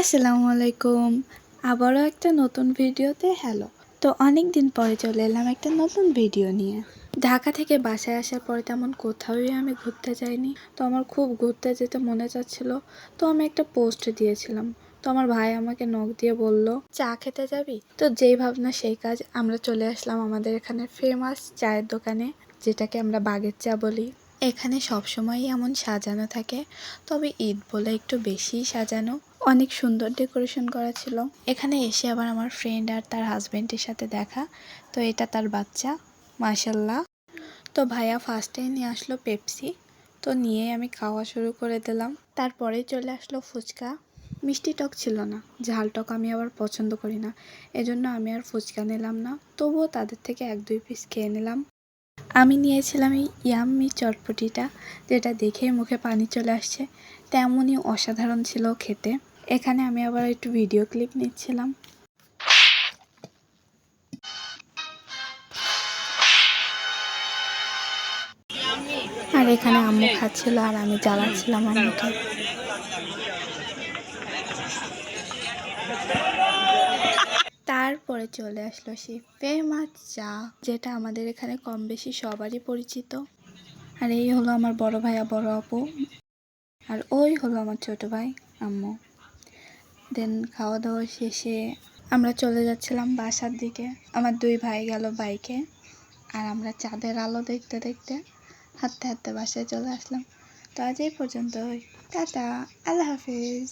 আসসালামু আলাইকুম। আবারও একটা নতুন ভিডিওতে হ্যালো। তো অনেক দিন পরে চলে এলাম একটা নতুন ভিডিও নিয়ে। ঢাকা থেকে বাসায় আসার পরে তেমন কোথাওই আমি ঘুরতে যাইনি। তো আমার খুব ঘুরতে যেতে মনে চাচ্ছিল। তো আমি একটা পোস্ট দিয়েছিলাম। তো আমার ভাই আমাকে নক দিয়ে বলল, চা খেতে যাবি? তো যেই ভাবনা সেই কাজ, আমরা চলে আসলাম আমাদের এখানে ফেমাস চায়ের দোকানে, যেটাকে আমরা বাগের চা বলি। এখানে সবসময়ই এমন সাজানো থাকে, তবে ঈদ বলে একটু বেশিই সাজানো। অনেক সুন্দর ডেকোরেশন করা ছিল। এখানে এসে আবার আমার ফ্রেন্ড আর তার হাজবেন্ডের সাথে দেখা। তো এটা তার বাচ্চা, মাশাল্লাহ। তো ভাইয়া ফার্স্টেই নিয়ে আসলো পেপসি। তো নিয়ে আমি খাওয়া শুরু করে দিলাম। তারপরে চলে আসলো ফুচকা। মিষ্টি টক ছিল না, ঝাল টক আমি আবার পছন্দ করি না, এজন্য আমি আর ফুচকা নিলাম না। তবুও তাদের থেকে 1-2 পিস খেয়ে নিলাম। আমি নিয়েছিলাম এই ইয়াম্মি চটপটিটা, যেটা দেখেই মুখে পানি চলে আসছে, তেমনই অসাধারণ ছিল খেতে। এখানে আমি আবার একটু ভিডিও ক্লিপ নিচ্ছিলাম। আর এখানে আম্মু খাচ্ছিল আর আমি জ্বালাচ্ছিলাম আম্মুকে। তারপরে চলে আসলো সেই ফেমাস চা, যেটা আমাদের এখানে কম বেশি সবারই পরিচিত। আর এই হলো আমার বড় ভাইয়া, বড় আপু, আর ওই হলো আমার ছোট ভাই, আম্মু। দেন খাওয়া দাওয়া শেষে আমরা চলে যাচ্ছিলাম বাসার দিকে। আমার 2 ভাই গেল বাইকে, আর আমরা চাঁদের আলো দেখতে দেখতে হাঁটতে হাঁটতে বাসায় চলে আসলাম। তো আজ এই পর্যন্তই। টাটা, আল্লাহ হাফিজ।